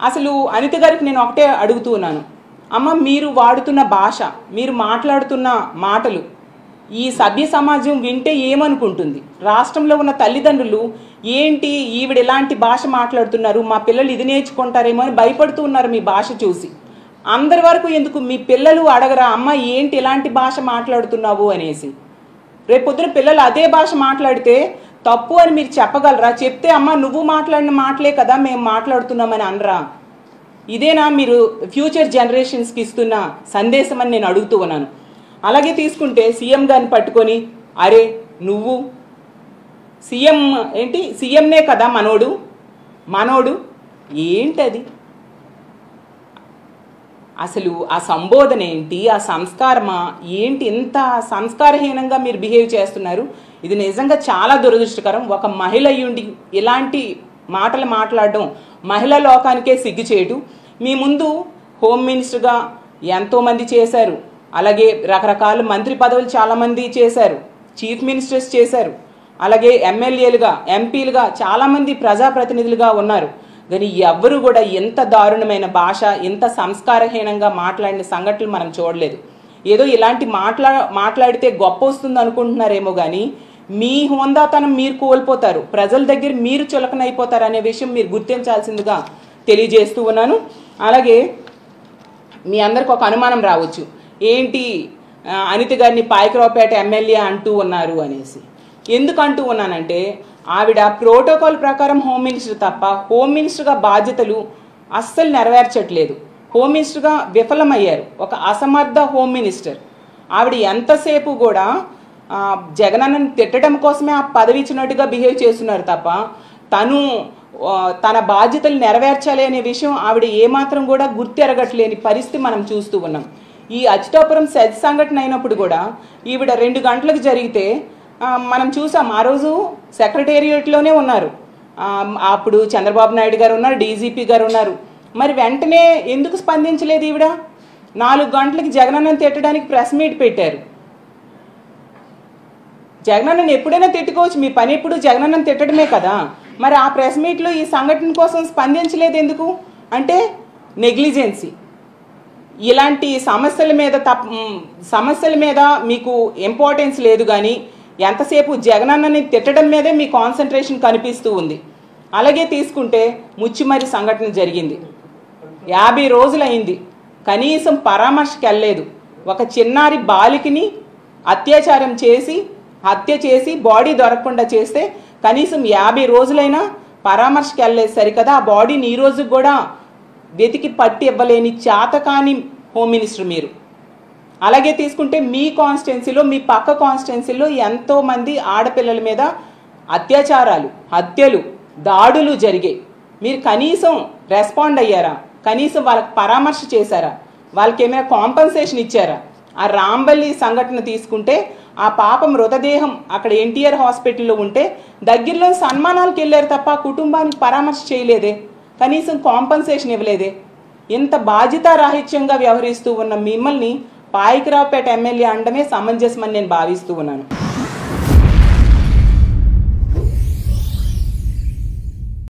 అసలు అనిత గారికి నేను ఒకటే అడుగుతూ ఉన్నాను, అమ్మ మీరు వాడుతున్న భాష, మీరు మాట్లాడుతున్న మాటలు ఈ సభ్య సమాజం వింటే ఏమనుకుంటుంది? రాష్ట్రంలో ఉన్న తల్లిదండ్రులు ఏంటి ఈవిడ ఇలాంటి భాష మాట్లాడుతున్నారు, మా పిల్లలు ఇది నేర్చుకుంటారేమో అని భయపడుతూ ఉన్నారు మీ భాష చూసి. అందరి వరకు ఎందుకు మీ పిల్లలు అడగరా, అమ్మ ఏంటి ఇలాంటి భాష మాట్లాడుతున్నావు అనేసి? రేపొద్దున పిల్లలు అదే భాష మాట్లాడితే తప్పు అని మీరు చెప్పగలరా? చెప్తే అమ్మ నువ్వు మాట్లాడిన మాటలే కదా మేము మాట్లాడుతున్నామని అనరా? ఇదేనా మీరు ఫ్యూచర్ జనరేషన్స్కి ఇస్తున్న సందేశం అని నేను అడుగుతూ ఉన్నాను. అలాగే తీసుకుంటే సీఎం గారిని పట్టుకొని, అరే నువ్వు సీఎం ఏంటి, సీఎంనే కదా మనోడు ఏంటది? అసలు ఆ సంబోధన ఏంటి, ఆ సంస్కారమా ఏంటి? ఇంత సంస్కారహీనంగా మీరు బిహేవ్ చేస్తున్నారు. ఇది నిజంగా చాలా దురదృష్టకరం. ఒక మహిళ అయ్యుండి ఇలాంటి మాటలు మాట్లాడడం మహిళా లోకానికే సిగ్గుచేటు. మీ ముందు హోమ్ మినిస్టర్గా ఎంతోమంది చేశారు, అలాగే రకరకాల మంత్రి పదవులు చాలామంది చేశారు, చీఫ్ మినిస్టర్స్ చేశారు, అలాగే ఎమ్మెల్యేలుగా ఎంపీలుగా చాలామంది ప్రజాప్రతినిధులుగా ఉన్నారు. కానీ ఎవ్వరూ కూడా ఎంత దారుణమైన భాష, ఎంత సంస్కారహీనంగా మాట్లాడిన సంఘటనలు మనం చూడలేదు. ఏదో ఇలాంటి మాట్లాడితే గొప్ప వస్తుంది అనుకుంటున్నారేమో కానీ మీ హోందాతనం మీరు కోల్పోతారు, ప్రజల దగ్గర మీరు చులకనైపోతారు అనే విషయం మీరు గుర్తించాల్సిందిగా తెలియజేస్తూ ఉన్నాను. అలాగే మీ అందరికి ఒక అనుమానం రావచ్చు, ఏంటి అనిత గారిని పాయకరావుపేట ఎమ్మెల్యే అంటూ ఉన్నారు అనేసి. ఎందుకు అంటూ ఉన్నానంటే ఆవిడ ప్రోటోకాల్ ప్రకారం హోమ్ మినిస్టర్ తప్ప హోమ్ మినిస్టర్గా బాధ్యతలు అస్సలు నెరవేర్చట్లేదు. హోమ్ మినిస్టర్గా విఫలమయ్యారు, ఒక అసమర్థ హోమ్ మినిస్టర్. ఆవిడ ఎంతసేపు కూడా జగనన్నని తిట్టడం కోసమే ఆ పదవి ఇచ్చినట్టుగా బిహేవ్ చేస్తున్నారు తప్ప తన బాధ్యతలు నెరవేర్చాలి అనే విషయం ఆవిడ ఏమాత్రం కూడా గుర్తెరగట్లేని పరిస్థితి మనం చూస్తూ ఉన్నాం. ఈ అచ్యుతాపురం సెజ్ సంఘటన అయినప్పుడు కూడా ఈవిడ 2 గంటలకు జరిగితే మనం చూసాం. ఆ రోజు సెక్రటేరియట్లోనే ఉన్నారు, అప్పుడు చంద్రబాబు నాయుడు గారు ఉన్నారు, డీజీపీ గారు ఉన్నారు. మరి వెంటనే ఎందుకు స్పందించలేదు ఈవిడ? 4 గంటలకి జగనన్నని తిట్టడానికి ప్రెస్ మీట్ పెట్టారు. జగనన్నని ఎప్పుడైనా తిట్టుకోవచ్చు, మీ పని ఎప్పుడు జగనన్నని తిట్టడమే కదా. మరి ఆ ప్రెస్ మీట్లో ఈ సంఘటన కోసం స్పందించలేదు ఎందుకు? అంటే నెగ్లిజెన్సీ. ఇలాంటి సమస్యల మీద మీకు ఇంపార్టెన్స్ లేదు, కానీ ఎంతసేపు జగనన్నని తిట్టడం మీదే మీ కాన్సన్ట్రేషన్ కనిపిస్తూ ఉంది. అలాగే తీసుకుంటే ముచ్చిమరి సంఘటన జరిగింది, 50 రోజులు అయింది, కనీసం పరామర్శకి వెళ్ళలేదు. ఒక చిన్నారి బాలికని హత్య చేసి బాడీ దొరకకుండా చేస్తే కనీసం 50 రోజులైనా పరామర్శకి వెళ్ళలేదు సరికదా. ఆ బాడీని ఈ రోజు కూడా వెతికి పట్టి ఇవ్వలేని చేతకాని హోమ్ మినిస్టర్ మీరు. అలాగే తీసుకుంటే మీ కాన్స్టిట్యున్సీలో, మీ పక్క కాన్స్టిట్యున్సీలో ఎంతోమంది ఆడపిల్లల మీద అత్యాచారాలు, హత్యలు, దాడులు జరిగాయి. మీరు కనీసం రెస్పాండ్ అయ్యారా? కనీసం వాళ్ళకి పరామర్శ చేశారా? వాళ్ళకి ఏమైనా కాంపన్సేషన్ ఇచ్చారా? ఆ రాంబల్లి సంఘటన తీసుకుంటే ఆ పాప మృతదేహం అక్కడ ఎన్టీఆర్ హాస్పిటల్లో ఉంటే దగ్గరలో సన్మానాలకు వెళ్ళారు తప్ప కుటుంబానికి పరామర్శ చేయలేదే, కనీసం కాంపన్సేషన్ ఇవ్వలేదే. ఇంత బాధ్యతారాహిత్యంగా వ్యవహరిస్తూ ఉన్న మిమ్మల్ని పాయకరావుపేట ఎమ్మెల్యే అనడమే సమంజసమని నేను భావిస్తూ ఉన్నాను.